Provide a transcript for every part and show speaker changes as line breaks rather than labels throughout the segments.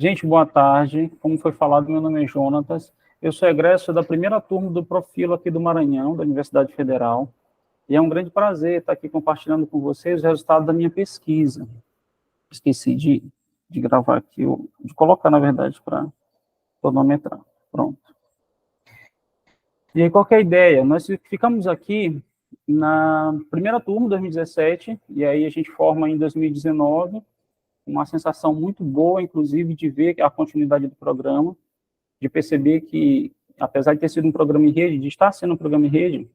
Gente, boa tarde. Como foi falado, meu nome é Jonatas. Eu sou egresso da primeira turma do Profilo aqui do Maranhão, da Universidade Federal. E é um grande prazer estar aqui compartilhando com vocês o resultado da minha pesquisa. Esqueci de gravar aqui, de colocar, na verdade, para cronometrar. Pronto. E aí, qual que é a ideia? Nós ficamos aqui na primeira turma, 2017, e aí a gente forma em 2019, uma sensação muito boa, inclusive, de ver a continuidade do programa, de perceber que, apesar de ter sido um programa em rede, de estar sendo um programa em rede,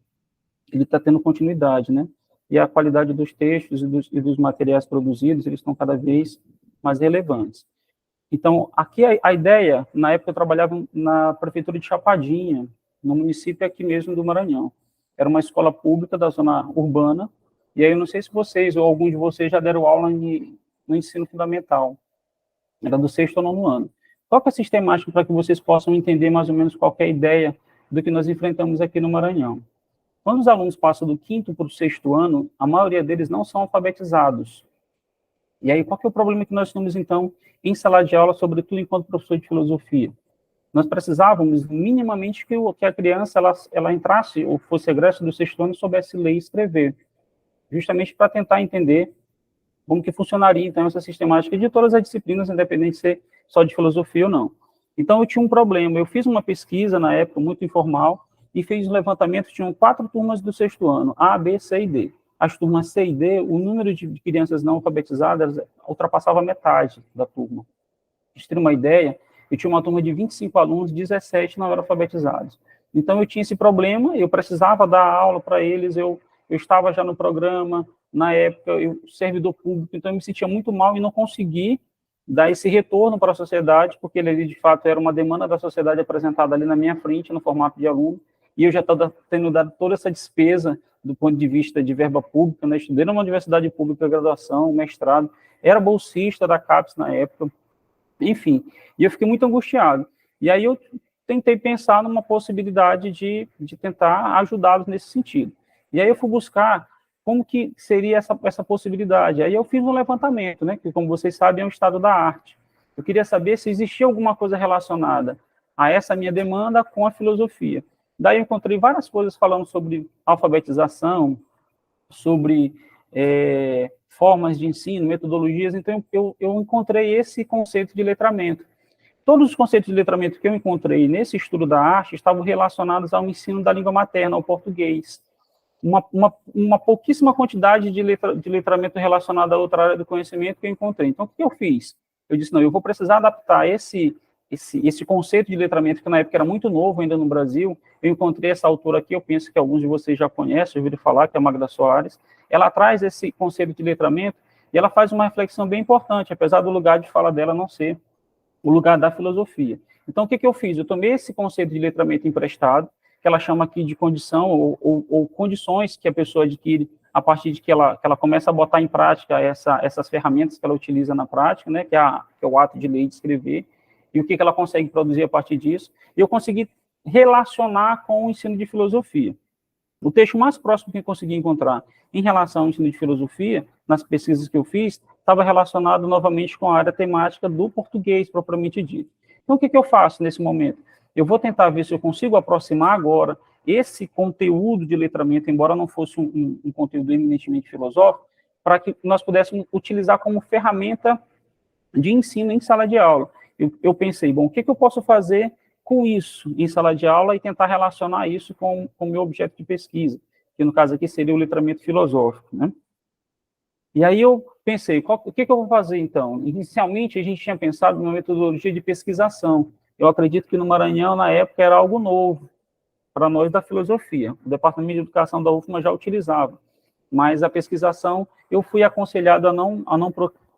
ele está tendo continuidade, né? E a qualidade dos textos e dos materiais produzidos, eles estão cada vez mais relevantes. Então, aqui a ideia, na época eu trabalhava na prefeitura de Chapadinha, no município aqui mesmo do Maranhão. Era uma escola pública da zona urbana, e aí eu não sei se vocês ou alguns de vocês já deram aula no ensino fundamental. Era do sexto ao nono ano. Qual que é a sistemática para que vocês possam entender mais ou menos qual é a ideia do que nós enfrentamos aqui no Maranhão? Quando os alunos passam do quinto para o sexto ano, a maioria deles não são alfabetizados. E aí, qual que é o problema que nós temos, então, em sala de aula, sobretudo enquanto professor de filosofia? Nós precisávamos, minimamente, que a criança ela entrasse, ou fosse egresso do sexto ano, e soubesse ler e escrever, justamente para tentar entender como que funcionaria, então, essa sistemática de todas as disciplinas, independente de ser só de filosofia ou não. Então, eu tinha um problema. Eu fiz uma pesquisa, na época, muito informal, e fiz um levantamento, tinham 4 turmas do sexto ano, A, B, C e D. As turmas C e D, o número de crianças não alfabetizadas ultrapassava a metade da turma. Para vocês terem uma ideia, eu tinha uma turma de 25 alunos, 17 não eram alfabetizados. Então, eu tinha esse problema, eu precisava dar aula para eles, eu estava já no programa, na época, eu servidor público, então eu me sentia muito mal e não consegui dar esse retorno para a sociedade, porque ele, de fato, era uma demanda da sociedade apresentada ali na minha frente, no formato de aluno, e eu já estava tendo dado toda essa despesa do ponto de vista de verba pública, né? Estudei numa universidade pública, graduação, mestrado, era bolsista da CAPES na época, enfim, e eu fiquei muito angustiado. E aí eu tentei pensar numa possibilidade de tentar ajudá-los nesse sentido. E aí eu fui buscar como que seria essa possibilidade. Aí eu fiz um levantamento, né, que, como vocês sabem, é um estado da arte. Eu queria saber se existia alguma coisa relacionada a essa minha demanda com a filosofia. Daí eu encontrei várias coisas falando sobre alfabetização, sobre formas de ensino, metodologias, então eu encontrei esse conceito de letramento. Todos os conceitos de letramento que eu encontrei nesse estudo da arte estavam relacionados ao ensino da língua materna, ao português. Uma pouquíssima quantidade de letramento relacionado a outra área do conhecimento que eu encontrei. Então, o que eu fiz? Eu disse, não, eu vou precisar adaptar esse conceito de letramento, que na época era muito novo ainda no Brasil. Eu encontrei essa autora aqui, eu penso que alguns de vocês já conhecem, ouviram falar, que é a Magda Soares. Ela traz esse conceito de letramento e ela faz uma reflexão bem importante, apesar do lugar de fala dela não ser o lugar da filosofia. Então, o que eu fiz? Eu tomei esse conceito de letramento emprestado, que ela chama aqui de condição, ou condições que a pessoa adquire a partir de que ela começa a botar em prática essas ferramentas que ela utiliza na prática, né, que é o ato de ler e de escrever, e o que ela consegue produzir a partir disso. E eu consegui relacionar com o ensino de filosofia. O texto mais próximo que eu consegui encontrar em relação ao ensino de filosofia, nas pesquisas que eu fiz, estava relacionado novamente com a área temática do português, propriamente dito. Então, o que eu faço nesse momento? Eu vou tentar ver se eu consigo aproximar agora esse conteúdo de letramento, embora não fosse um conteúdo eminentemente filosófico, para que nós pudéssemos utilizar como ferramenta de ensino em sala de aula. Eu pensei, bom, o que eu posso fazer com isso em sala de aula e tentar relacionar isso com o meu objeto de pesquisa, que no caso aqui seria o letramento filosófico, né? E aí eu pensei, o que eu vou fazer então? Inicialmente a gente tinha pensado numa metodologia de pesquisação. Eu acredito que no Maranhão, na época, era algo novo para nós da filosofia. O Departamento de Educação da UFMA já utilizava. Mas a pesquisação, eu fui aconselhado a não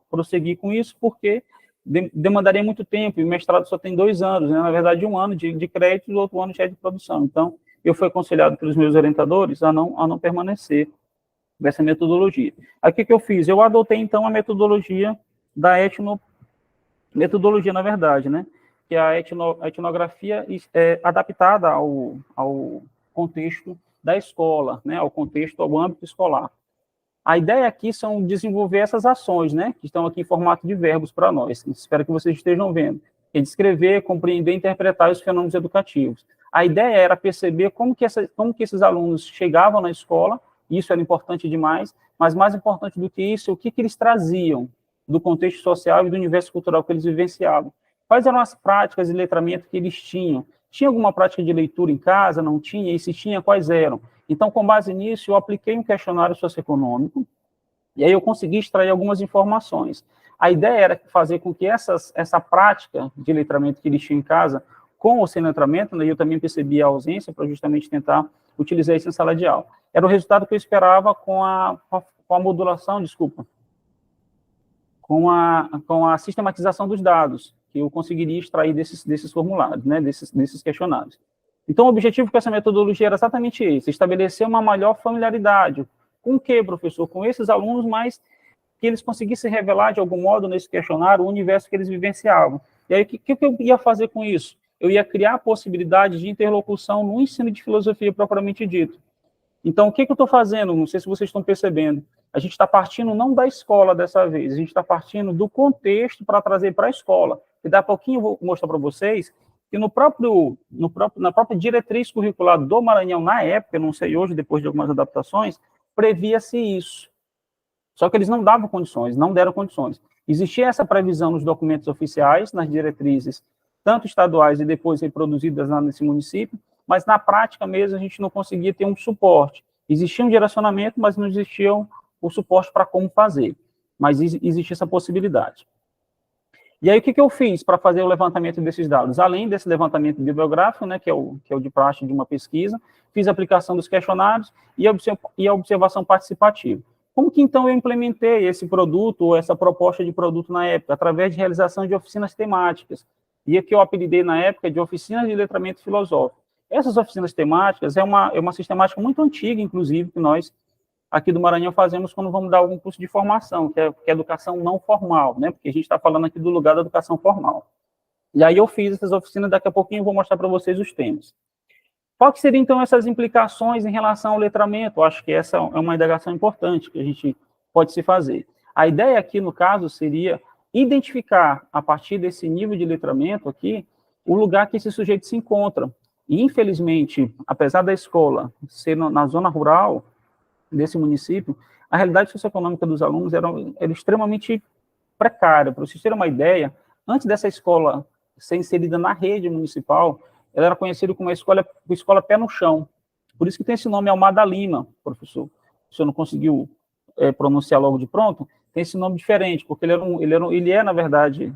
prosseguir com isso, porque demandaria muito tempo, e o mestrado só tem 2 anos, né? Na verdade, 1 ano de crédito e o outro ano já é de produção. Então, eu fui aconselhado pelos meus orientadores a não permanecer dessa metodologia. Aí, o que eu fiz? Eu adotei, então, a metodologia da metodologia, na verdade, né? Que é a etnografia adaptada ao contexto da escola, né? Ao contexto, ao âmbito escolar. A ideia aqui são desenvolver essas ações, né, que estão aqui em formato de verbos para nós. Espero que vocês estejam vendo. É descrever, compreender e interpretar os fenômenos educativos. A ideia era perceber como que esses alunos chegavam na escola, isso era importante demais, mas mais importante do que isso, o que eles traziam do contexto social e do universo cultural que eles vivenciavam. Quais eram as práticas de letramento que eles tinham? Tinha alguma prática de leitura em casa? Não tinha? E se tinha, quais eram? Então, com base nisso, eu apliquei um questionário socioeconômico, e aí eu consegui extrair algumas informações. A ideia era fazer com que essa prática de letramento que eles tinham em casa, com ou sem letramento, né, eu também percebi a ausência para justamente tentar utilizar isso em sala de aula. Era o resultado que eu esperava com a modulação, com a sistematização dos dados, que eu conseguiria extrair desses formulários, né, desses questionários. Então, o objetivo com essa metodologia era exatamente esse, estabelecer uma maior familiaridade. Com o quê, professor? Com esses alunos, mas que eles conseguissem revelar, de algum modo, nesse questionário, o universo que eles vivenciavam. E aí, o que eu ia fazer com isso? Eu ia criar a possibilidade de interlocução no ensino de filosofia propriamente dito. Então, o que eu estou fazendo? Não sei se vocês estão percebendo. A gente está partindo não da escola dessa vez, a gente está partindo do contexto para trazer para a escola. E daqui a pouquinho eu vou mostrar para vocês que na própria diretriz curricular do Maranhão, na época, não sei hoje, depois de algumas adaptações, previa-se isso. Só que eles não davam condições, não deram condições. Existia essa previsão nos documentos oficiais, nas diretrizes, tanto estaduais e depois reproduzidas lá nesse município, mas na prática mesmo a gente não conseguia ter um suporte. Existia um direcionamento, mas não existia o suporte para como fazer. Mas existia essa possibilidade. E aí, o que eu fiz para fazer o levantamento desses dados? Além desse levantamento bibliográfico, né, que é o de praxe de uma pesquisa, fiz a aplicação dos questionários e a observação participativa. Como que, então, eu implementei esse produto, ou essa proposta de produto na época? Através de realização de oficinas temáticas, e que eu apelidei na época de oficinas de letramento filosófico. Essas oficinas temáticas é uma sistemática muito antiga, inclusive, que nós, aqui do Maranhão, fazemos quando vamos dar algum curso de formação, que é educação não formal, né? Porque a gente está falando aqui do lugar da educação formal. E aí eu fiz essas oficinas, daqui a pouquinho eu vou mostrar para vocês os temas. Qual que seriam, então, essas implicações em relação ao letramento? Eu acho que essa é uma indagação importante que a gente pode se fazer. A ideia aqui, no caso, seria identificar, a partir desse nível de letramento aqui, o lugar que esse sujeito se encontra. E, infelizmente, apesar da escola ser na zona rural desse município, a realidade socioeconômica dos alunos era extremamente precária. Para vocês terem uma ideia, antes dessa escola ser inserida na rede municipal, ela era conhecida como a escola pé no chão. Por isso que tem esse nome Almada Lima, professor. O senhor não conseguiu pronunciar logo de pronto, tem esse nome diferente, porque ele é, na verdade,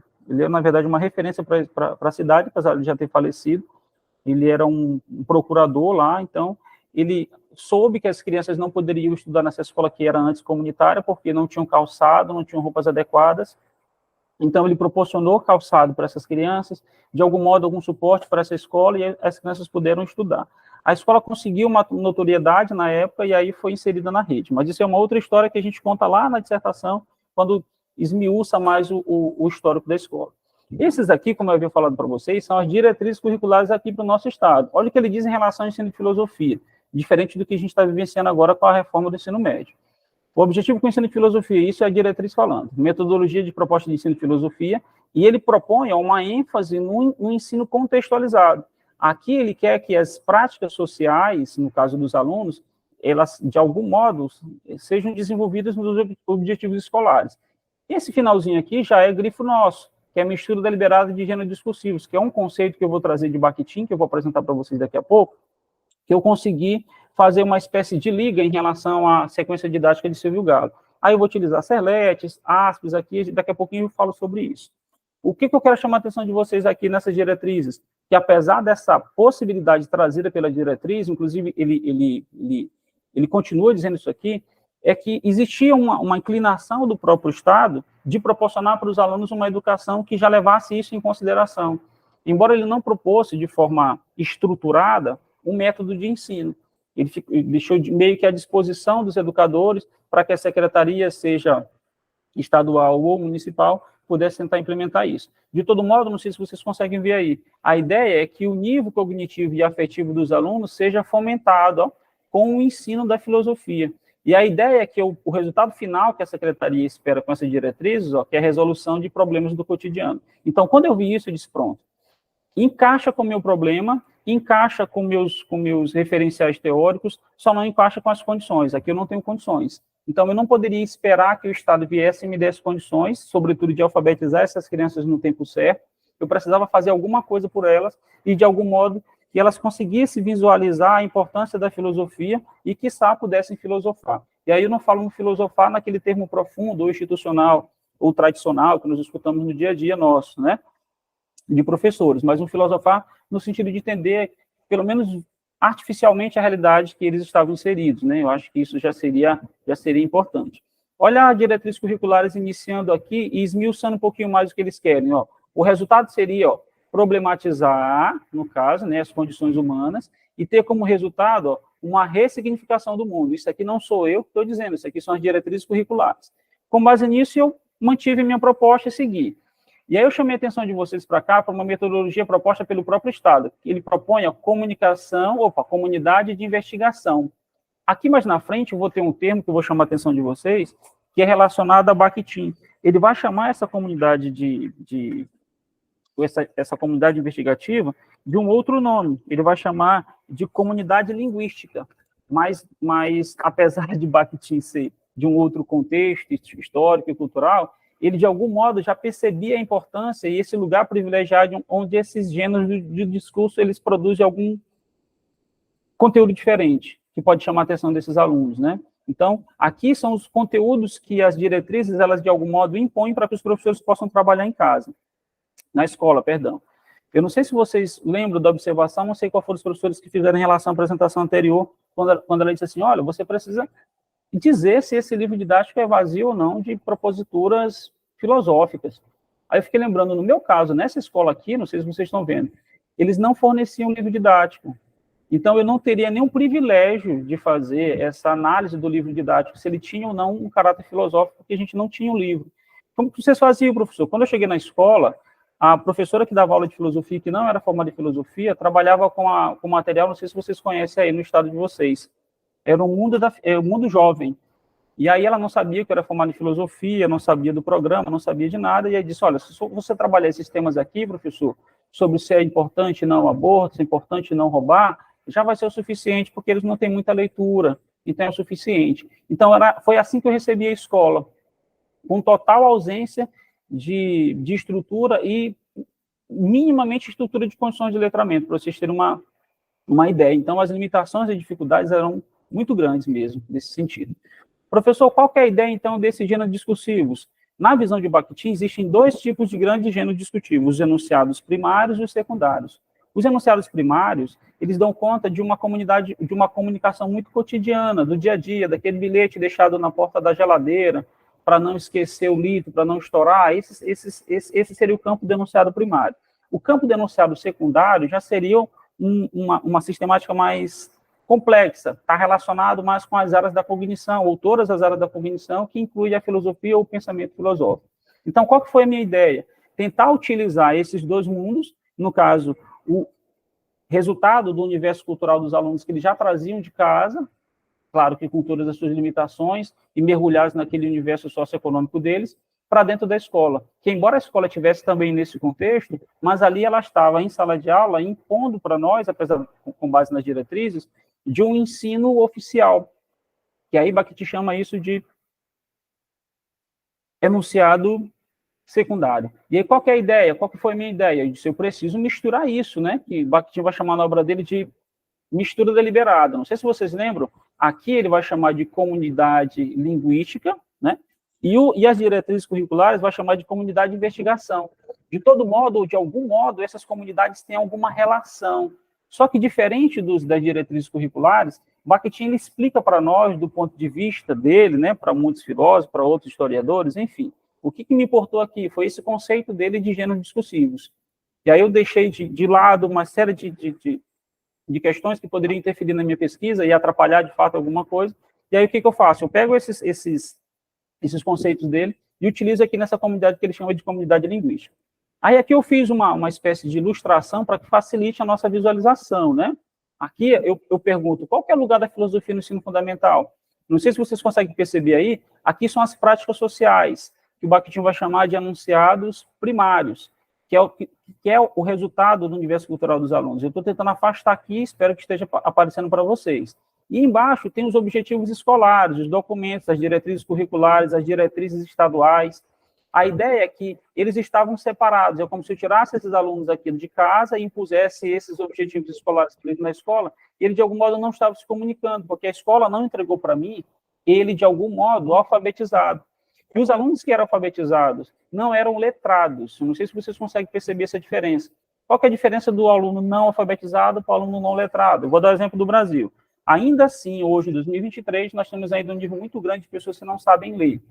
uma referência para a cidade, apesar de já ter falecido. Ele era um procurador lá, então ele soube que as crianças não poderiam estudar nessa escola que era antes comunitária, porque não tinham calçado, não tinham roupas adequadas. Então, ele proporcionou calçado para essas crianças, de algum modo, algum suporte para essa escola, e as crianças puderam estudar. A escola conseguiu uma notoriedade na época, e aí foi inserida na rede. Mas isso é uma outra história que a gente conta lá na dissertação, quando esmiuça mais o histórico da escola. Esses aqui, como eu havia falado para vocês, são as diretrizes curriculares aqui para o nosso estado. Olha o que ele diz em relação ao ensino de filosofia, diferente do que a gente está vivenciando agora com a reforma do ensino médio. O objetivo com o ensino de filosofia, isso é a diretriz falando, metodologia de proposta de ensino de filosofia, e ele propõe uma ênfase no ensino contextualizado. Aqui ele quer que as práticas sociais, no caso dos alunos, elas, de algum modo, sejam desenvolvidas nos objetivos escolares. Esse finalzinho aqui já é grifo nosso, que é a mistura deliberada de gêneros discursivos, que é um conceito que eu vou trazer de Bakhtin, que eu vou apresentar para vocês daqui a pouco, que eu consegui fazer uma espécie de liga em relação à sequência didática de Silvio Galo. Aí eu vou utilizar Serletes, Aspes aqui, daqui a pouquinho eu falo sobre isso. O que eu quero chamar a atenção de vocês aqui nessas diretrizes? Que apesar dessa possibilidade trazida pela diretriz, inclusive ele continua dizendo isso aqui, é que existia uma inclinação do próprio Estado de proporcionar para os alunos uma educação que já levasse isso em consideração. Embora ele não propôsse de forma estruturada um método de ensino. Ele deixou meio que à disposição dos educadores para que a secretaria, seja estadual ou municipal, pudesse tentar implementar isso. De todo modo, não sei se vocês conseguem ver aí, a ideia é que o nível cognitivo e afetivo dos alunos seja fomentado com o ensino da filosofia. E a ideia é que o resultado final que a secretaria espera com essas diretrizes, que é a resolução de problemas do cotidiano. Então, quando eu vi isso, eu disse, pronto, encaixa com o meu problema, encaixa com meus referenciais teóricos, só não encaixa com as condições. Aqui eu não tenho condições. Então, eu não poderia esperar que o Estado viesse e me desse condições, sobretudo de alfabetizar essas crianças no tempo certo. Eu precisava fazer alguma coisa por elas e, de algum modo, que elas conseguissem visualizar a importância da filosofia e, quiçá, pudessem filosofar. E aí eu não falo no filosofar naquele termo profundo, ou institucional, ou tradicional, que nós escutamos no dia a dia nosso, né, de professores, mas um filosofar no sentido de entender, pelo menos artificialmente, a realidade que eles estavam inseridos, né? Eu acho que isso já seria importante. Olha a diretriz curriculares iniciando aqui e esmiuçando um pouquinho mais o que eles querem, ó. O resultado seria, problematizar, no caso, né, as condições humanas, e ter como resultado, uma ressignificação do mundo. Isso aqui não sou eu que estou dizendo, isso aqui são as diretrizes curriculares. Com base nisso, eu mantive minha proposta e segui. E aí eu chamei a atenção de vocês para cá, para uma metodologia proposta pelo próprio Estado. Ele propõe a comunidade de investigação. Aqui mais na frente, eu vou ter um termo que eu vou chamar a atenção de vocês, que é relacionado a Bakhtin. Ele vai chamar essa comunidade essa comunidade investigativa de um outro nome. Ele vai chamar de comunidade linguística. Mas apesar de Bakhtin ser de um outro contexto histórico e cultural, ele, de algum modo, já percebia a importância e esse lugar privilegiado onde esses gêneros de discurso eles produzem algum conteúdo diferente, que pode chamar a atenção desses alunos, né? Então, aqui são os conteúdos que as diretrizes, elas, de algum modo, impõem para que os professores possam trabalhar em casa, na escola, perdão. Eu não sei se vocês lembram da observação, não sei qual foram os professores que fizeram em relação à apresentação anterior, quando ela disse assim, olha, você precisa dizer se esse livro didático é vazio ou não de proposituras filosóficas. Aí eu fiquei lembrando, no meu caso, nessa escola aqui, não sei se vocês estão vendo, eles não forneciam livro didático. Então, eu não teria nenhum privilégio de fazer essa análise do livro didático, se ele tinha ou não um caráter filosófico, porque a gente não tinha um livro. Como que vocês faziam, professor? Quando eu cheguei na escola, a professora que dava aula de filosofia, que não era formada em filosofia, trabalhava com material, não sei se vocês conhecem aí no estado de vocês, era o mundo jovem. E aí ela não sabia que eu era formado em filosofia, não sabia do programa, não sabia de nada, e aí disse, olha, se você trabalhar esses temas aqui, professor, sobre se é importante não aborto, se é importante não roubar, já vai ser o suficiente, porque eles não têm muita leitura, então é o suficiente. Então, foi assim que eu recebi a escola, com total ausência de estrutura e minimamente estrutura de condições de letramento, para vocês terem uma ideia. Então, as limitações e dificuldades eram muito grandes mesmo, nesse sentido. Professor, qual que é a ideia, então, desses gêneros discursivos? Na visão de Bakhtin, existem dois tipos de grandes gêneros discursivos, os enunciados primários e os secundários. Os enunciados primários, eles dão conta de uma comunicação muito cotidiana, do dia a dia, daquele bilhete deixado na porta da geladeira, para não esquecer o litro, para não estourar. Esse seria o campo do enunciado primário. O campo do enunciado secundário já seria uma sistemática mais complexa, está relacionado mais com as áreas da cognição, ou todas as áreas da cognição, que inclui a filosofia ou o pensamento filosófico. Então, qual que foi a minha ideia? Tentar utilizar esses dois mundos, no caso, o resultado do universo cultural dos alunos que eles já traziam de casa, claro que com todas as suas limitações, e mergulhados naquele universo socioeconômico deles, para dentro da escola. Que, embora a escola estivesse também nesse contexto, mas ali ela estava em sala de aula, impondo para nós, apesar com base nas diretrizes, de um ensino oficial, que aí Bakhtin chama isso de enunciado secundário. E aí, qual que é a ideia? Qual que foi a minha ideia? Eu disse, eu preciso misturar isso, né? Que Bakhtin vai chamar na obra dele de mistura deliberada. Não sei se vocês lembram, aqui ele vai chamar de comunidade linguística, né? E as diretrizes curriculares vai chamar de comunidade de investigação. De todo modo, ou de algum modo, essas comunidades têm alguma relação. Só que, diferente das diretrizes curriculares, Bakhtin ele explica para nós, do ponto de vista dele, né, para muitos filósofos, para outros historiadores, enfim, o que me importou aqui foi esse conceito dele de gêneros discursivos. E aí eu deixei de lado uma série de questões que poderiam interferir na minha pesquisa e atrapalhar, de fato, alguma coisa. E aí o que eu faço? Eu pego esses conceitos dele e utilizo aqui nessa comunidade que ele chama de comunidade linguística. Aí aqui eu fiz uma espécie de ilustração para que facilite a nossa visualização, né? Aqui eu pergunto, qual que é o lugar da filosofia no ensino fundamental? Não sei se vocês conseguem perceber aí, aqui são as práticas sociais, que o Bakhtin vai chamar de enunciados primários, que é o resultado do universo cultural dos alunos. Eu estou tentando afastar aqui, espero que esteja aparecendo para vocês. E embaixo tem os objetivos escolares, os documentos, as diretrizes curriculares, as diretrizes estaduais. A ideia é que eles estavam separados, é como se eu tirasse esses alunos aqui de casa e impusesse esses objetivos escolares para eles na escola, e ele, de algum modo, não estava se comunicando, porque a escola não entregou para mim ele, de algum modo, alfabetizado. E os alunos que eram alfabetizados não eram letrados. Não sei se vocês conseguem perceber essa diferença. Qual que é a diferença do aluno não alfabetizado para o aluno não letrado? Eu vou dar o exemplo do Brasil. Ainda assim, hoje, em 2023, nós temos ainda um nível muito grande de pessoas que não sabem ler,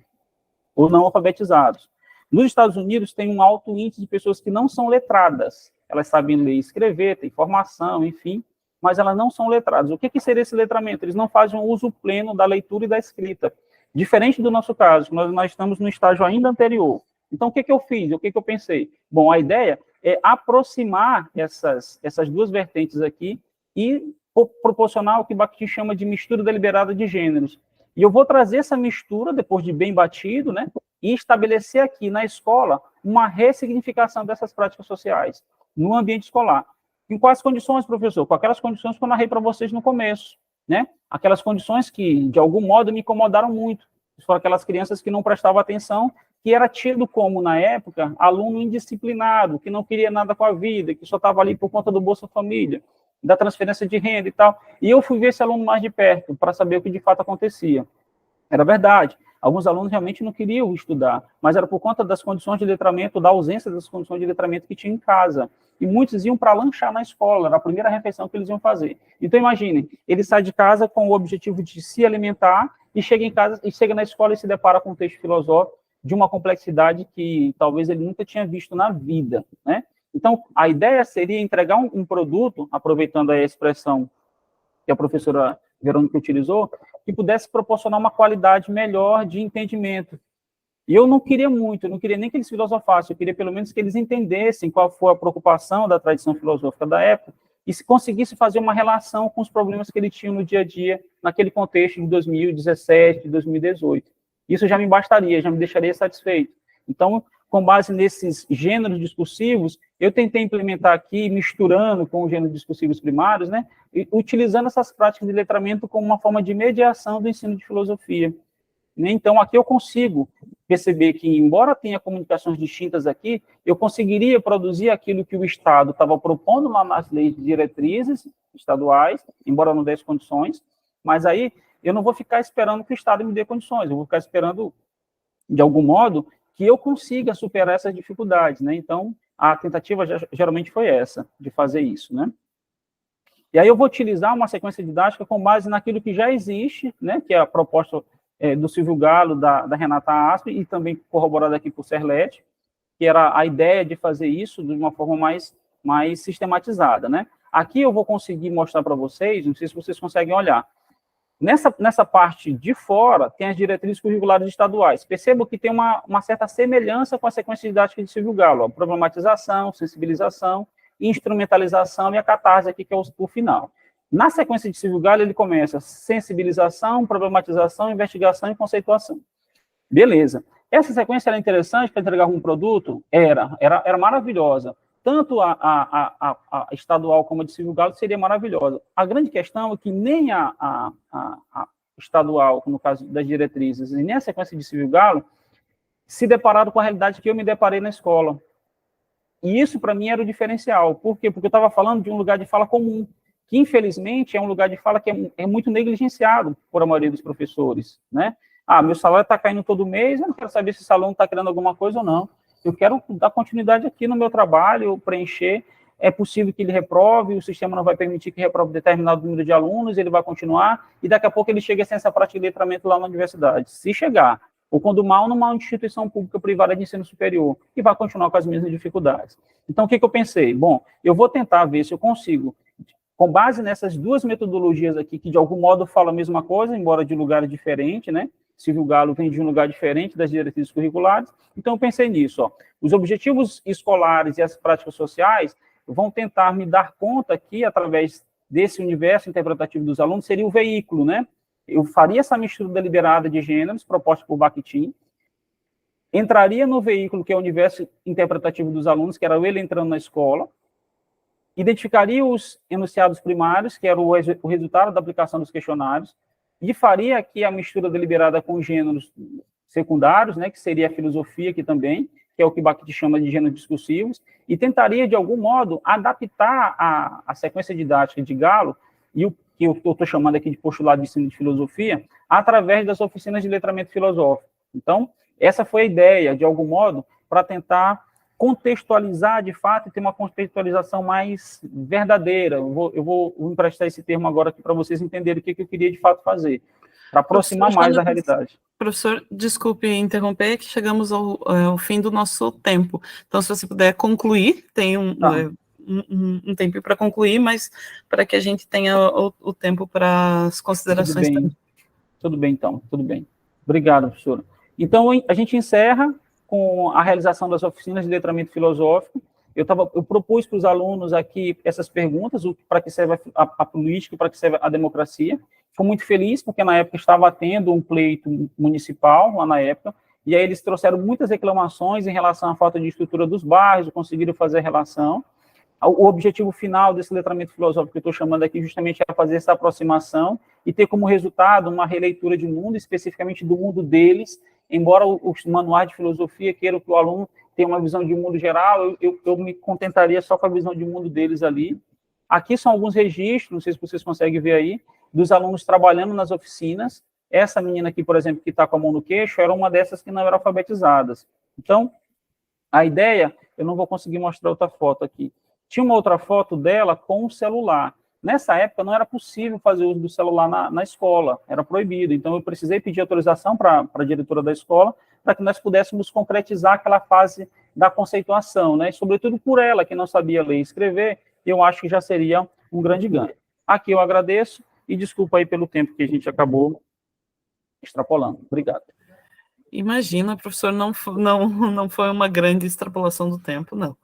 ou não alfabetizados. Nos Estados Unidos, tem um alto índice de pessoas que não são letradas. Elas sabem ler e escrever, têm formação, enfim, mas elas não são letradas. O que seria esse letramento? Eles não fazem um uso pleno da leitura e da escrita. Diferente do nosso caso, nós estamos no estágio ainda anterior. Então, o que eu fiz? O que eu pensei? Bom, a ideia é aproximar essas duas vertentes aqui e proporcionar o que Bakhtin chama de mistura deliberada de gêneros. E eu vou trazer essa mistura, depois de bem batido, né, e estabelecer aqui na escola uma ressignificação dessas práticas sociais no ambiente escolar. Em quais condições, professor? Com aquelas condições que eu narrei para vocês no começo, né? Aquelas condições que, de algum modo, me incomodaram muito. Foram aquelas crianças que não prestavam atenção, que era tido como, na época, aluno indisciplinado, que não queria nada com a vida, que só estava ali por conta do Bolsa Família, da transferência de renda e tal. E eu fui ver esse aluno mais de perto, para saber o que de fato acontecia. Era verdade. Alguns alunos realmente não queriam estudar, mas era por conta das condições de letramento, da ausência das condições de letramento que tinha em casa. E muitos iam para lanchar na escola, era a primeira refeição que eles iam fazer. Então, imaginem, ele sai de casa com o objetivo de se alimentar e chega em casa e chega na escola e se depara com um texto filosófico de uma complexidade que talvez ele nunca tinha visto na vida, né? Então, a ideia seria entregar um produto, aproveitando a expressão que a professora Verônica utilizou, que pudesse proporcionar uma qualidade melhor de entendimento. E eu não queria muito, eu não queria nem que eles filosofassem, eu queria pelo menos que eles entendessem qual foi a preocupação da tradição filosófica da época e se conseguisse fazer uma relação com os problemas que ele tinha no dia a dia, naquele contexto de 2017, 2018. Isso já me bastaria, já me deixaria satisfeito. Então, com base nesses gêneros discursivos, eu tentei implementar aqui, misturando com os gêneros discursivos primários, né, utilizando essas práticas de letramento como uma forma de mediação do ensino de filosofia. Então, aqui eu consigo perceber que, embora tenha comunicações distintas aqui, eu conseguiria produzir aquilo que o Estado estava propondo lá nas leis de diretrizes estaduais, embora não desse condições, mas aí eu não vou ficar esperando que o Estado me dê condições, eu vou ficar esperando, de algum modo, que eu consiga superar essas dificuldades, né? Então, a tentativa geralmente foi essa, de fazer isso, né? E aí eu vou utilizar uma sequência didática com base naquilo que já existe, né? Que é a proposta do Silvio Galo, da Renata Aspe, e também corroborada aqui por Serlete, que era a ideia de fazer isso de uma forma mais sistematizada, né? Aqui eu vou conseguir mostrar para vocês, não sei se vocês conseguem olhar, nessa parte de fora, tem as diretrizes curriculares estaduais. Percebo que tem uma certa semelhança com a sequência didática de Silvio Galo, ó, problematização, sensibilização, instrumentalização e a catarse aqui, que é o final. Na sequência de Silvio Galo, ele começa sensibilização, problematização, investigação e conceituação. Beleza. Essa sequência era interessante para entregar um produto? Era maravilhosa. Tanto a estadual como a de Silvio Galo seria maravilhosa. A grande questão é que nem a estadual, no caso das diretrizes, e nem a sequência de Silvio Galo se depararam com a realidade que eu me deparei na escola. E isso, para mim, era o diferencial. Por quê? Porque eu estava falando de um lugar de fala comum, que, infelizmente, é um lugar de fala que é muito negligenciado por a maioria dos professores, né? Ah, meu salário está caindo todo mês, eu não quero saber se esse aluno está querendo alguma coisa ou não. Eu quero dar continuidade aqui no meu trabalho, preencher. É possível que ele reprove, o sistema não vai permitir que reprove determinado número de alunos, ele vai continuar, e daqui a pouco ele chega sem essa prática de letramento lá na universidade. Se chegar, ou quando mal, numa instituição pública privada de ensino superior, e vai continuar com as mesmas dificuldades. Então, o que eu pensei? Bom, eu vou tentar ver se eu consigo, com base nessas duas metodologias aqui, que de algum modo falam a mesma coisa, embora de lugares diferentes, né? Silvio Galo vem de um lugar diferente das diretrizes curriculares, então eu pensei nisso, ó. Os objetivos escolares e as práticas sociais vão tentar me dar conta aqui, através desse universo interpretativo dos alunos, seria o veículo, né? eu faria essa mistura deliberada de gêneros proposta por Bakhtin, entraria no veículo que é o universo interpretativo dos alunos, que era ele entrando na escola, identificaria os enunciados primários, que era o resultado da aplicação dos questionários, e faria aqui a mistura deliberada com gêneros secundários, né, que seria a filosofia aqui também, que é o que Bakhtin chama de gêneros discursivos, e tentaria, de algum modo, adaptar a sequência didática de Galo, e o que eu estou chamando aqui de postulado de ensino de filosofia, através das oficinas de letramento filosófico. Então, essa foi a ideia, de algum modo, para tentar contextualizar, de fato, e ter uma contextualização mais verdadeira. Eu vou emprestar esse termo agora aqui para vocês entenderem o que eu queria, de fato, fazer, para aproximar mais da realidade. Professor, desculpe interromper, que chegamos ao fim do nosso tempo. Então, se você puder concluir, tem um tempo para concluir, mas para que a gente tenha o tempo para as considerações também. Tudo bem, então, tudo bem. Obrigado, professora. Então, a gente encerra com a realização das oficinas de letramento filosófico. Eu propus para os alunos aqui essas perguntas, para que serve a política, para que serve a democracia. Fico muito feliz, porque na época estava tendo um pleito municipal, lá na época, e aí eles trouxeram muitas reclamações em relação à falta de estrutura dos bairros, conseguiram fazer a relação. O objetivo final desse letramento filosófico que eu estou chamando aqui justamente é fazer essa aproximação e ter como resultado uma releitura de mundo, especificamente do mundo deles, embora os manuais de filosofia queiram que o aluno tenha uma visão de mundo geral, eu me contentaria só com a visão de mundo deles ali. Aqui são alguns registros, não sei se vocês conseguem ver aí, dos alunos trabalhando nas oficinas. Essa menina aqui, por exemplo, que está com a mão no queixo, era uma dessas que não eram alfabetizadas. Então, a ideia, eu não vou conseguir mostrar outra foto aqui. Tinha uma outra foto dela com o celular. Nessa época, não era possível fazer uso do celular na escola, era proibido. Então, eu precisei pedir autorização para a diretora da escola, para que nós pudéssemos concretizar aquela fase da conceituação, né? E, sobretudo por ela, que não sabia ler e escrever, eu acho que já seria um grande ganho. Aqui eu agradeço e desculpa aí pelo tempo que a gente acabou extrapolando. Obrigado.
Imagina, professor, não foi uma grande extrapolação do tempo, não.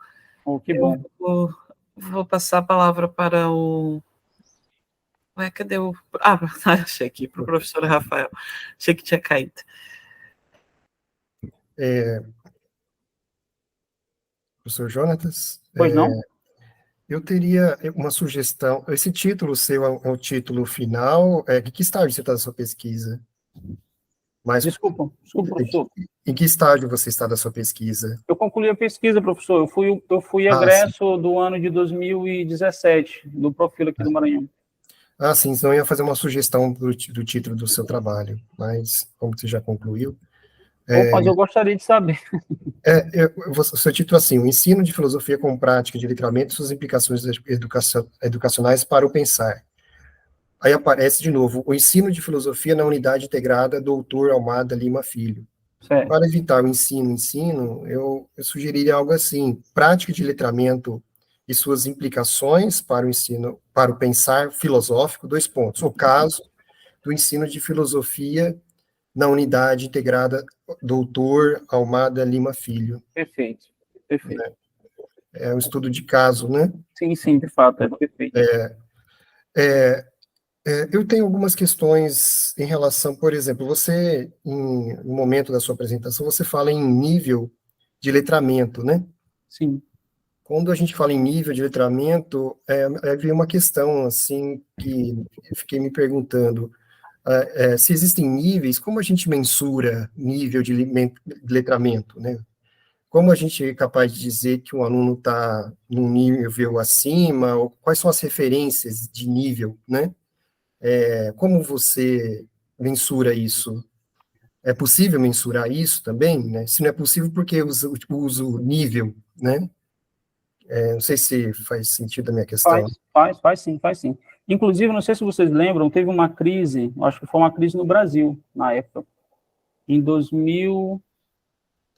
Oh, que bom.
Vou passar a palavra para o... Ué, cadê o... Ah, achei aqui, para o professor Rafael. Achei que tinha caído.
Professor Jonatas?
Pois não?
Eu teria uma sugestão. Esse título seu é o título final. De que estágio você está da sua pesquisa?
Desculpa, professor.
Em que estágio você está da sua pesquisa?
Eu concluí a pesquisa, professor. Eu fui egresso do ano de 2017, do Profil aqui do Maranhão.
Sim, então eu ia fazer uma sugestão do título do seu trabalho, mas como você já concluiu...
Mas eu gostaria de saber.
O seu título é assim, o ensino de filosofia como prática de letramento e suas implicações educacionais para o pensar. Aí aparece de novo, o ensino de filosofia na unidade integrada Doutor Almada Lima Filho.
Certo.
Para evitar o ensino, eu sugeriria algo assim, prática de letramento e suas implicações para o ensino, para o pensar filosófico, 2 pontos. O caso do ensino de filosofia na unidade integrada Doutor Almada Lima Filho.
Perfeito.
É um estudo de caso, né?
Sim, de fato, é perfeito.
Eu tenho algumas questões em relação, por exemplo, você, no momento da sua apresentação, você fala em nível de letramento, né?
Sim.
Quando a gente fala em nível de letramento, veio uma questão, assim, que eu fiquei me perguntando, se existem níveis, como a gente mensura nível de letramento, né? Como a gente é capaz de dizer que um aluno está num nível acima, ou quais são as referências de nível, né? Como você mensura isso? É possível mensurar isso também, né? Se não é possível, por que uso nível, né? Não sei se faz sentido a minha questão.
Faz sim. Inclusive, não sei se vocês lembram, teve uma crise, acho que foi uma crise no Brasil, na época, em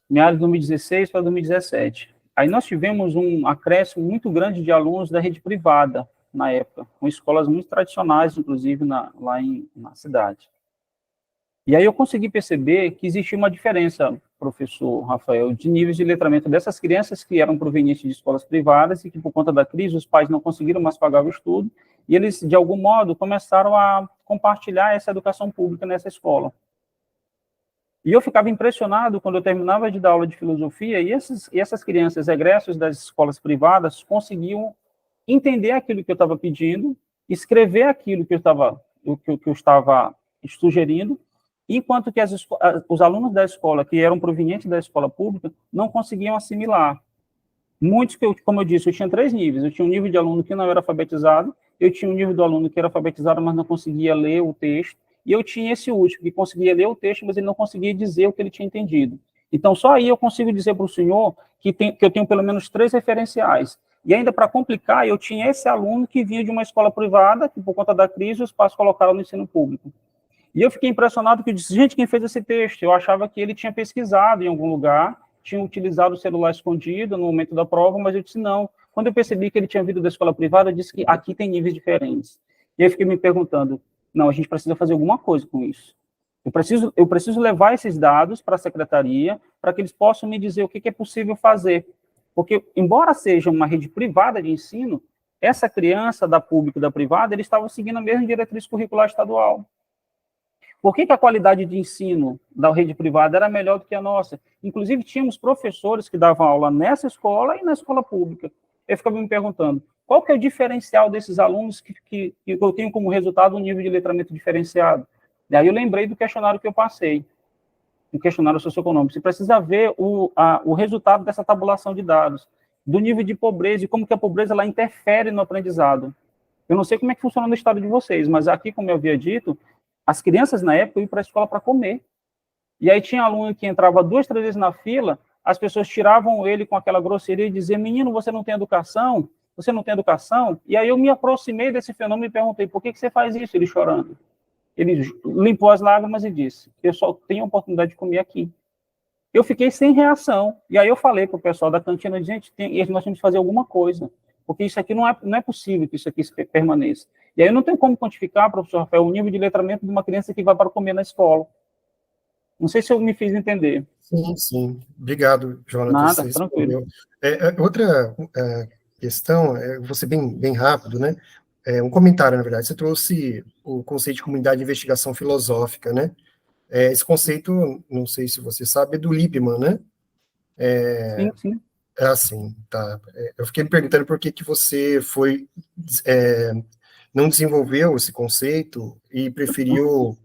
meados de 2016 para 2017. Aí nós tivemos um acréscimo muito grande de alunos da rede privada, na época, com escolas muito tradicionais, inclusive, lá na cidade. E aí eu consegui perceber que existia uma diferença, professor Rafael, de níveis de letramento dessas crianças que eram provenientes de escolas privadas e que, por conta da crise, os pais não conseguiram mais pagar o estudo, e eles, de algum modo, começaram a compartilhar essa educação pública nessa escola. E eu ficava impressionado quando eu terminava de dar aula de filosofia, e essas crianças egressos das escolas privadas conseguiam entender aquilo que eu estava pedindo, escrever aquilo que eu estava sugerindo, enquanto que os alunos da escola, que eram provenientes da escola pública, não conseguiam assimilar. Muitos, como eu disse, eu tinha 3 níveis. Eu tinha um nível de aluno que não era alfabetizado, eu tinha um nível do aluno que era alfabetizado, mas não conseguia ler o texto, e eu tinha esse último, que conseguia ler o texto, mas ele não conseguia dizer o que ele tinha entendido. Então, só aí eu consigo dizer para o senhor que eu tenho pelo menos 3 referenciais. E ainda para complicar, eu tinha esse aluno que vinha de uma escola privada, que por conta da crise os pais colocaram no ensino público. E eu fiquei impressionado, que eu disse, gente, quem fez esse texto? Eu achava que ele tinha pesquisado em algum lugar, tinha utilizado o celular escondido no momento da prova, mas eu disse não. Quando eu percebi que ele tinha vindo da escola privada, eu disse que aqui tem níveis diferentes. E eu fiquei me perguntando, não, a gente precisa fazer alguma coisa com isso. Eu preciso levar esses dados para a secretaria, para que eles possam me dizer o que é possível fazer. Porque, embora seja uma rede privada de ensino, essa criança da pública e da privada, eles estavam seguindo a mesma diretriz curricular estadual. Por que a qualidade de ensino da rede privada era melhor do que a nossa? Inclusive, tínhamos professores que davam aula nessa escola e na escola pública. Eu ficava me perguntando, qual que é o diferencial desses alunos que eu tenho como resultado um nível de letramento diferenciado? E aí eu lembrei do questionário que eu passei, um questionário socioeconômico. Você precisa ver o resultado dessa tabulação de dados, do nível de pobreza e como que a pobreza ela interfere no aprendizado. Eu não sei como é que funciona no estado de vocês, mas aqui, como eu havia dito, as crianças, na época, iam para a escola para comer. E aí tinha aluno que entrava 2, 3 vezes na fila, as pessoas tiravam ele com aquela grosseria e diziam, menino, você não tem educação? Você não tem educação? E aí eu me aproximei desse fenômeno e perguntei, por que você faz isso? Ele chorando. Ele limpou as lágrimas e disse, eu só tenho a oportunidade de comer aqui. Eu fiquei sem reação. E aí eu falei para o pessoal da cantina, gente, nós temos que fazer alguma coisa, porque isso aqui não é possível que isso aqui permaneça. E aí eu não tenho como quantificar, professor Rafael, o nível de letramento de uma criança que vai para comer na escola. Não sei se eu me fiz entender.
Sim, sim. Obrigado, Jonathan.
Nada, tranquilo.
Outra questão, vou ser bem rápido, né? Um comentário, na verdade. Você trouxe o conceito de comunidade de investigação filosófica, né? Esse conceito, não sei se você sabe, é do Lippmann, né?
Sim, sim.
É assim, tá. Eu fiquei me perguntando por que você não desenvolveu esse conceito e preferiu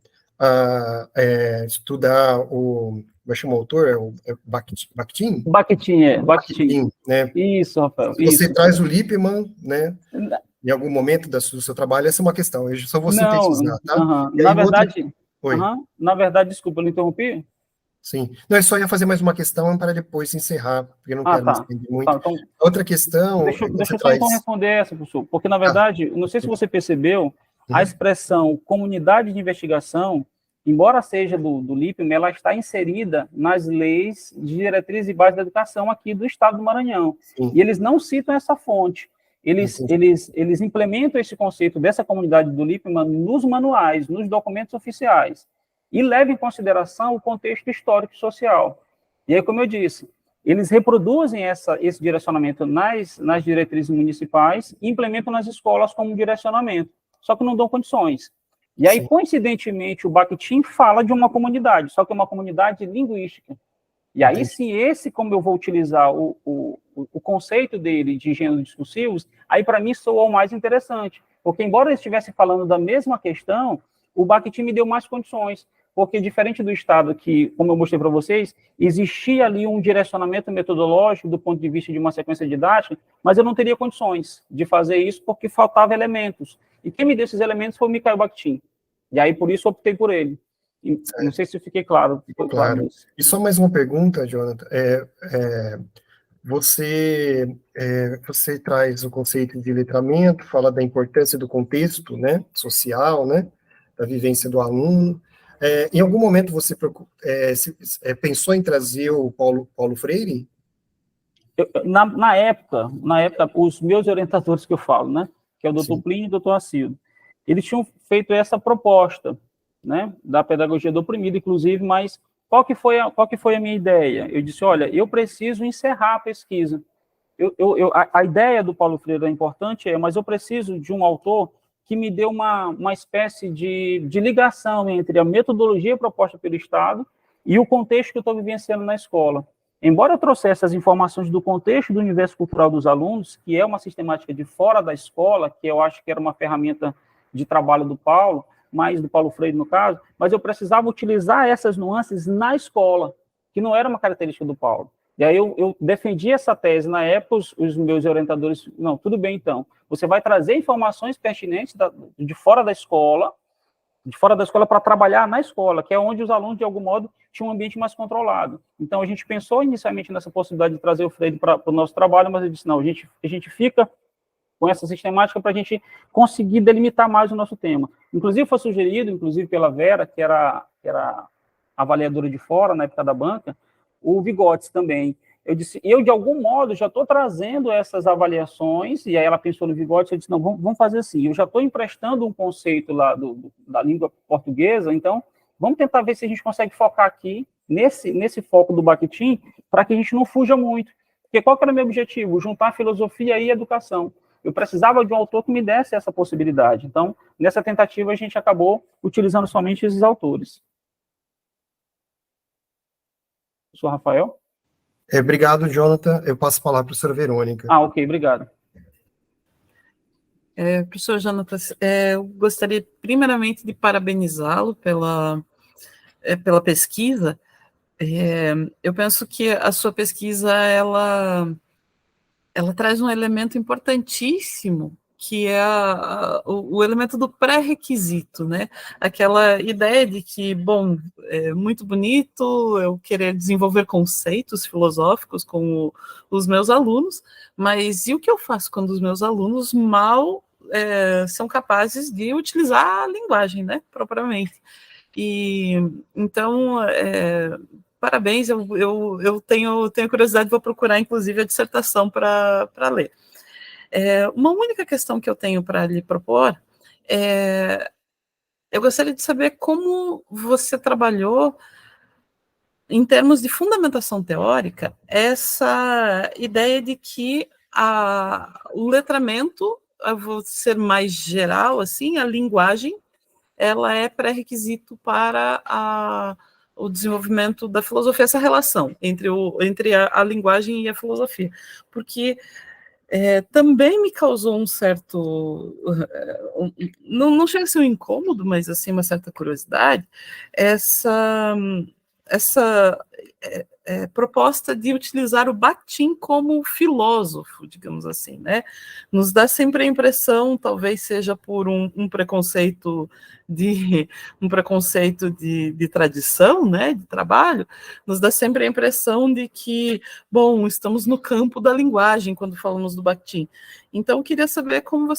estudar como é que chama o autor? Bakhtin?
Bakhtin,
né?
Isso, Rafael,
Você
isso.
traz o Lippmann, né? Em algum momento do seu trabalho, essa é uma questão. Eu só vou sintetizar, tá?
Na verdade, na verdade, desculpa, eu interrompi?
Sim. Não, eu só ia fazer mais uma questão para depois encerrar, porque eu não quero me estender muito.
Tá, então,
outra questão...
Deixa eu só então responder essa, professor, porque, na verdade, não sei se você percebeu, a expressão comunidade de investigação, embora seja do Lippmann, ela está inserida nas leis de diretrizes e bases da educação aqui do Estado do Maranhão. Sim. E eles não citam essa fonte. Eles implementam esse conceito dessa comunidade do Lippmann nos manuais, nos documentos oficiais, e levam em consideração o contexto histórico e social. E aí, como eu disse, eles reproduzem esse direcionamento nas diretrizes municipais e implementam nas escolas como direcionamento, só que não dão condições. E aí, coincidentemente, o Bakhtin fala de uma comunidade, só que é uma comunidade linguística. E aí, se como eu vou utilizar o conceito dele de gêneros discursivos, aí para mim soa o mais interessante, porque embora ele estivesse falando da mesma questão, o Bakhtin me deu mais condições, porque diferente do Estado que, como eu mostrei para vocês, existia ali um direcionamento metodológico do ponto de vista de uma sequência didática, mas eu não teria condições de fazer isso porque faltavam elementos. E quem me deu esses elementos foi o Mikhail Bakhtin. E aí, por isso, eu optei por ele. Não sei se eu fiquei claro.
Claro. E só mais uma pergunta, Jonathan. Você traz o conceito de letramento, fala da importância do contexto, né, social, né, da vivência do aluno. Em algum momento você pensou em trazer o Paulo Freire?
Na época, os meus orientadores que eu falo, né, que é o doutor Plínio e o doutor Acildo, eles tinham feito essa proposta, né, da pedagogia do oprimido, inclusive, mas qual que foi a minha ideia? Eu disse, olha, eu preciso encerrar a pesquisa. A ideia do Paulo Freire é importante, mas eu preciso de um autor que me deu uma espécie de ligação entre a metodologia proposta pelo Estado e o contexto que eu estou vivenciando na escola. Embora eu trouxesse as informações do contexto do universo cultural dos alunos, que é uma sistemática de fora da escola, que eu acho que era uma ferramenta de trabalho do Paulo, mais do Paulo Freire no caso, mas eu precisava utilizar essas nuances na escola, que não era uma característica do Paulo. E aí eu defendi essa tese na época, os meus orientadores, não, tudo bem então, você vai trazer informações pertinentes de fora da escola para trabalhar na escola, que é onde os alunos, de algum modo, tinham um ambiente mais controlado. Então, a gente pensou inicialmente nessa possibilidade de trazer o Freire para o nosso trabalho, mas eu disse, não, a gente fica com essa sistemática para a gente conseguir delimitar mais o nosso tema. Inclusive, foi sugerido, inclusive pela Vera, que era avaliadora de fora, na época da banca, o Vigotes também. Eu disse, de algum modo, já estou trazendo essas avaliações, e aí ela pensou no Vigotes, eu disse, não, vamos fazer assim, eu já estou emprestando um conceito lá da língua portuguesa, então, vamos tentar ver se a gente consegue focar aqui, nesse foco do Bakhtin, para que a gente não fuja muito. Porque qual que era o meu objetivo? Juntar filosofia e educação. Eu precisava de um autor que me desse essa possibilidade. Então, nessa tentativa, a gente acabou utilizando somente esses autores. Professor Rafael?
Obrigado, Jonathan. Eu passo a palavra para a professora Verônica.
Ok, obrigado.
Professor Jonathan, eu gostaria primeiramente de parabenizá-lo pela pesquisa. Eu penso que a sua pesquisa, ela traz um elemento importantíssimo, que é o elemento do pré-requisito, né? Aquela ideia de que, bom, é muito bonito eu querer desenvolver conceitos filosóficos com os meus alunos, mas e o que eu faço quando os meus alunos mal são capazes de utilizar a linguagem, né, propriamente? E, então, parabéns, eu tenho curiosidade, vou procurar, inclusive, a dissertação para ler. Uma única questão que eu tenho para lhe propor eu gostaria de saber como você trabalhou, em termos de fundamentação teórica, essa ideia de que o letramento, eu vou ser mais geral, assim, a linguagem, ela é pré-requisito para o desenvolvimento da filosofia, essa relação entre a linguagem e a filosofia, porque também me causou um certo, não chega a ser um incômodo, mas assim, uma certa curiosidade, essa proposta de utilizar o Bakhtin como filósofo, digamos assim, né? Nos dá sempre a impressão, talvez seja por um preconceito de tradição, né, de trabalho, nos dá sempre a impressão de que, bom, estamos no campo da linguagem quando falamos do Bakhtin. Então, eu queria saber como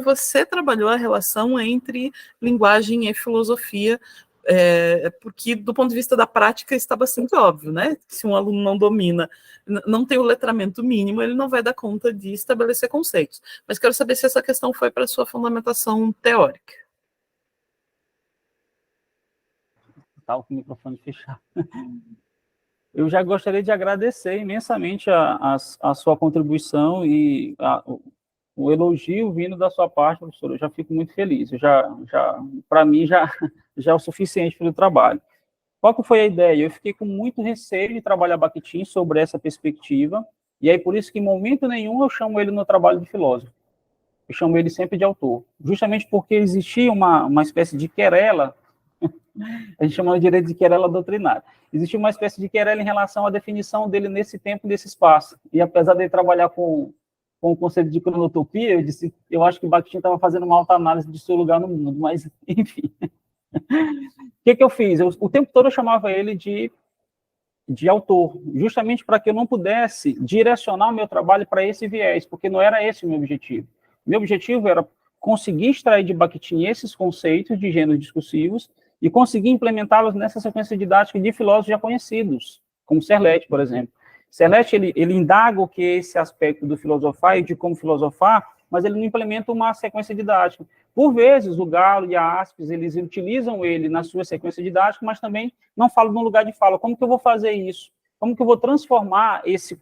você trabalhou a relação entre linguagem e filosofia, porque do ponto de vista da prática está bastante óbvio, né? Se um aluno não domina, não tem o letramento mínimo, ele não vai dar conta de estabelecer conceitos. Mas quero saber se essa questão foi para a sua fundamentação teórica.
Estava com o microfone fechado. Eu já gostaria de agradecer imensamente a sua contribuição e o elogio vindo da sua parte, professor. Eu já fico muito feliz. Para mim, já é o suficiente pelo trabalho. Qual que foi a ideia? Eu fiquei com muito receio de trabalhar Bakhtin sobre essa perspectiva, e aí por isso que em momento nenhum eu chamo ele no trabalho de filósofo. Eu chamo ele sempre de autor, justamente porque existia uma espécie de querela, a gente chama de direito de querela doutrinária, existia uma espécie de querela em relação à definição dele nesse tempo, nesse espaço, e apesar de ele trabalhar com o conceito de cronotopia, eu acho que Bakhtin estava fazendo uma autoanálise de seu lugar no mundo, mas, enfim. O que eu fiz? O tempo todo eu chamava ele de autor, justamente para que eu não pudesse direcionar o meu trabalho para esse viés, porque não era esse o meu objetivo. Meu objetivo era conseguir extrair de Bakhtin esses conceitos de gêneros discursivos e conseguir implementá-los nessa sequência didática de filósofos já conhecidos, como Serlet, por exemplo. Serlet, ele indaga o que é esse aspecto do filosofar e de como filosofar, mas ele não implementa uma sequência didática. Por vezes, o Galo e a Aspes, eles utilizam ele na sua sequência didática, mas também não falam no lugar de fala. Como que eu vou fazer isso? Como que eu vou transformar esse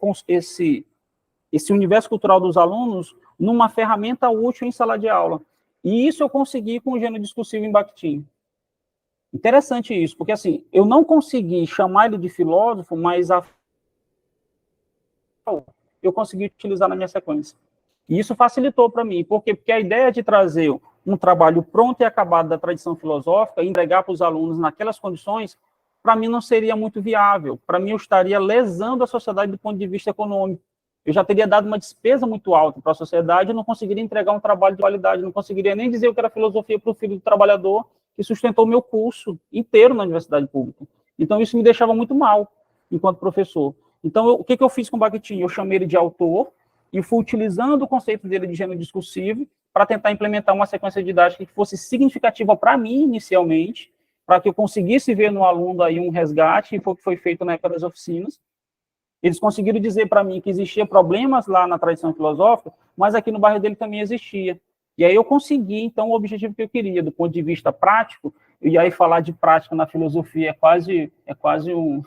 universo cultural dos alunos numa ferramenta útil em sala de aula? E isso eu consegui com o gênero discursivo em Bakhtin. Interessante isso, porque assim, eu não consegui chamar ele de filósofo, mas eu consegui utilizar na minha sequência. E isso facilitou para mim, por quê? Porque a ideia de trazer um trabalho pronto e acabado da tradição filosófica e entregar para os alunos naquelas condições, para mim não seria muito viável. Para mim, eu estaria lesando a sociedade do ponto de vista econômico. Eu já teria dado uma despesa muito alta para a sociedade, eu não conseguiria entregar um trabalho de qualidade, não conseguiria nem dizer o que era filosofia para o filho do trabalhador que sustentou o meu curso inteiro na universidade pública. Então, isso me deixava muito mal, enquanto professor. Então, o que eu fiz com o Bakhtin? Eu chamei ele de autor e fui utilizando o conceito dele de gênero discursivo para tentar implementar uma sequência didática que fosse significativa para mim, inicialmente, para que eu conseguisse ver no aluno aí um resgate, e foi o que foi feito na época das oficinas. Eles conseguiram dizer para mim que existia problemas lá na tradição filosófica, mas aqui no bairro dele também existia. E aí eu consegui, então, o objetivo que eu queria, do ponto de vista prático, e aí falar de prática na filosofia é quase um...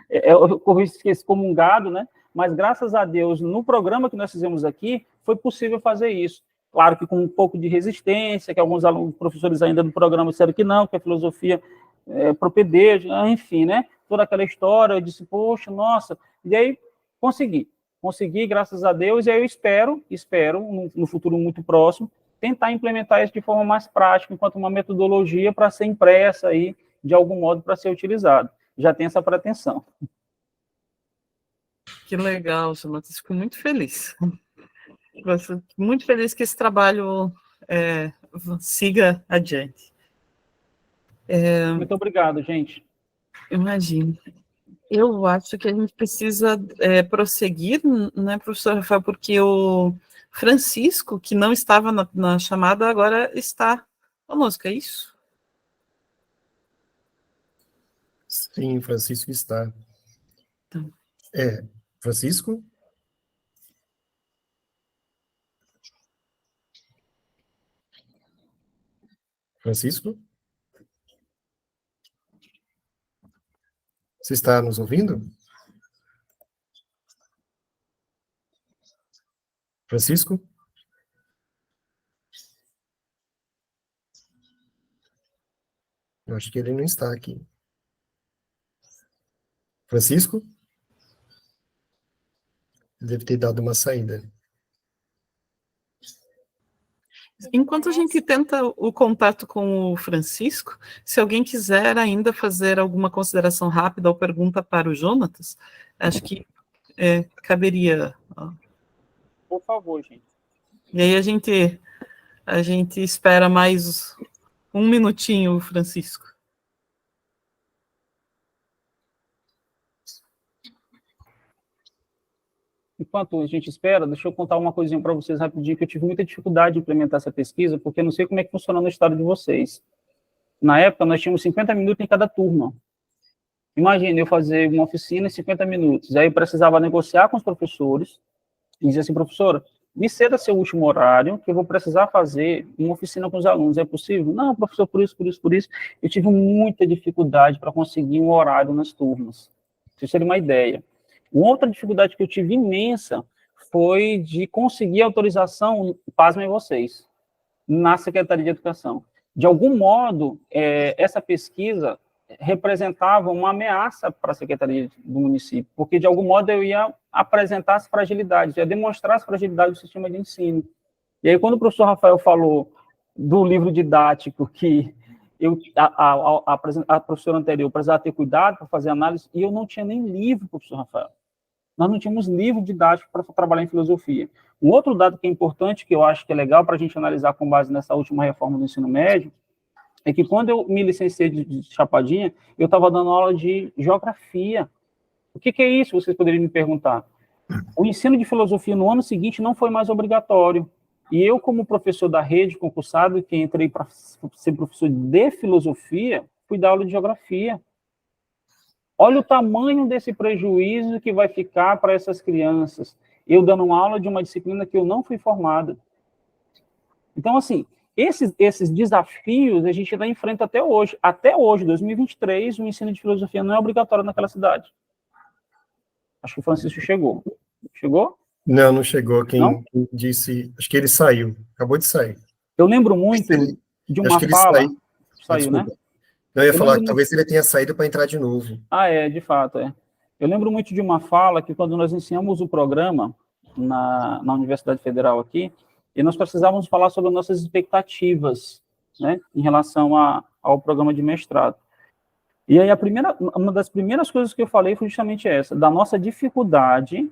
eu corri excomungado, né? Mas, graças a Deus, no programa que nós fizemos aqui, foi possível fazer isso. Claro que com um pouco de resistência, que alguns alunos, professores ainda do programa disseram que não, que a filosofia é propedêutico, enfim, né? Toda aquela história, eu disse, poxa, nossa, e aí consegui, graças a Deus, e aí eu espero, no futuro muito próximo, tentar implementar isso de forma mais prática, enquanto uma metodologia para ser impressa aí, de algum modo, para ser utilizado. Já tem essa pretensão.
Que legal, Samantha, fico muito feliz. Muito feliz que esse trabalho siga adiante.
Muito obrigado, gente.
Imagino. Eu acho que a gente precisa prosseguir, né, professor Rafael, porque o Francisco, que não estava na chamada, agora está conosco, é isso?
Sim, Francisco está.
Então.
Francisco? Francisco? Você está nos ouvindo? Francisco? Eu acho que ele não está aqui. Francisco? Ele deve ter dado uma saída.
Enquanto a gente tenta o contato com o Francisco, se alguém quiser ainda fazer alguma consideração rápida ou pergunta para o Jonatas, acho que caberia.
Por favor, gente.
E aí a gente espera mais um minutinho, Francisco.
Enquanto a gente espera, deixa eu contar uma coisinha para vocês rapidinho, que eu tive muita dificuldade de implementar essa pesquisa, porque eu não sei como é que funciona no estado de vocês. Na época, nós tínhamos 50 minutos em cada turma. Imagina eu fazer uma oficina em 50 minutos. Aí eu precisava negociar com os professores e dizer assim, professora, me ceda seu último horário, que eu vou precisar fazer uma oficina com os alunos. É possível? Não, professor, por isso. Eu tive muita dificuldade para conseguir um horário nas turmas. Pra vocês terem uma ideia. Uma outra dificuldade que eu tive imensa foi de conseguir autorização, pasmem vocês, na Secretaria de Educação. De algum modo, essa pesquisa representava uma ameaça para a Secretaria do município, porque, de algum modo, eu ia apresentar as fragilidades, ia demonstrar as fragilidades do sistema de ensino. E aí, quando o professor Rafael falou do livro didático, que a professora anterior precisava ter cuidado para fazer análise, e eu não tinha nem livro, professor Rafael. Nós não tínhamos livro didático para trabalhar em filosofia. Um outro dado que é importante, que eu acho que é legal para a gente analisar com base nessa última reforma do ensino médio, é que quando eu me licenciei de Chapadinha, eu estava dando aula de geografia. O que é isso? Vocês poderiam me perguntar. O ensino de filosofia no ano seguinte não foi mais obrigatório. E eu, como professor da rede concursado, que entrei para ser professor de filosofia, fui dar aula de geografia. Olha o tamanho desse prejuízo que vai ficar para essas crianças. Eu dando uma aula de uma disciplina que eu não fui formado. Então, assim, esses desafios a gente ainda enfrenta até hoje. Até hoje, 2023, o ensino de filosofia não é obrigatório naquela cidade. Acho que o Francisco chegou. Chegou?
Não, não chegou.
Não?
Quem disse, acho que ele saiu, acabou de sair.
Eu lembro muito de
Acho
uma
que ele
fala,
saiu.
saiu, né?
Desculpa. Eu ia
Eu
falar
lembro
que
muito,
talvez ele tenha saído para entrar de novo.
de fato, é. Eu lembro muito de uma fala que quando nós iniciamos o programa na Universidade Federal aqui, e nós precisávamos falar sobre nossas expectativas, né, em relação ao programa de mestrado. E aí uma das primeiras coisas que eu falei foi justamente essa, da nossa dificuldade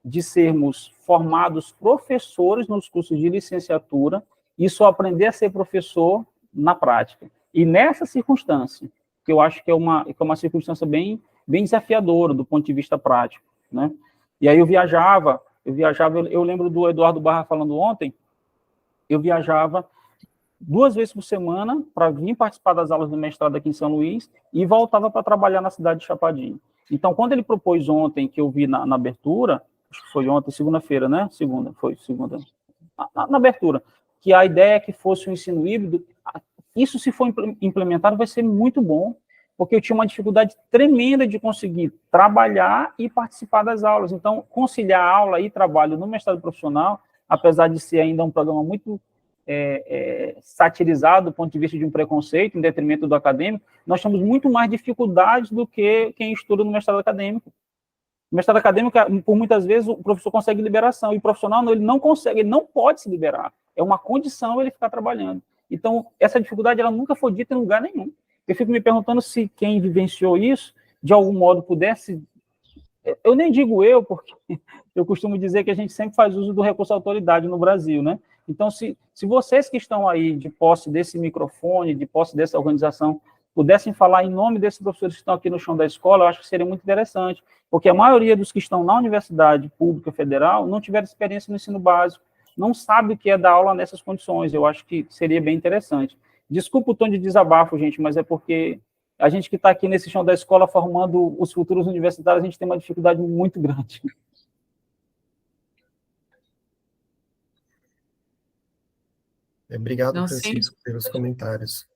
de sermos formados professores nos cursos de licenciatura e só aprender a ser professor na prática. E nessa circunstância, que eu acho que é uma circunstância bem desafiadora do ponto de vista prático, né? E aí eu lembro do Eduardo Barra falando ontem, eu viajava 2 vezes por semana para vir participar das aulas do mestrado aqui em São Luís e voltava para trabalhar na cidade de Chapadinho. Então, quando ele propôs ontem, que eu vi na abertura, acho que foi ontem, segunda-feira, né? Segunda. Na abertura, que a ideia é que fosse um ensino híbrido, isso se for implementado vai ser muito bom, porque eu tinha uma dificuldade tremenda de conseguir trabalhar e participar das aulas. Então, conciliar aula e trabalho no mestrado profissional, apesar de ser ainda um programa muito satirizado do ponto de vista de um preconceito, em detrimento do acadêmico, nós temos muito mais dificuldades do que quem estuda no mestrado acadêmico. No mestrado acadêmico, por muitas vezes, o professor consegue liberação, e o profissional ele não consegue, ele não pode se liberar. É uma condição ele ficar trabalhando. Então, essa dificuldade ela nunca foi dita em lugar nenhum. Eu fico me perguntando se quem vivenciou isso, de algum modo, pudesse... Eu nem digo eu, porque eu costumo dizer que a gente sempre faz uso do recurso à autoridade no Brasil, né? Então, se vocês que estão aí de posse desse microfone, de posse dessa organização, pudessem falar em nome desses professores que estão aqui no chão da escola, eu acho que seria muito interessante, porque a maioria dos que estão na Universidade Pública Federal não tiveram experiência no ensino básico, não sabe o que é dar aula nessas condições. Eu acho que seria bem interessante. Desculpa o tom de desabafo, gente, mas é porque a gente que está aqui nesse chão da escola formando os futuros universitários, a gente tem uma dificuldade muito grande.
Obrigado,
Não, sim.
Francisco, pelos comentários.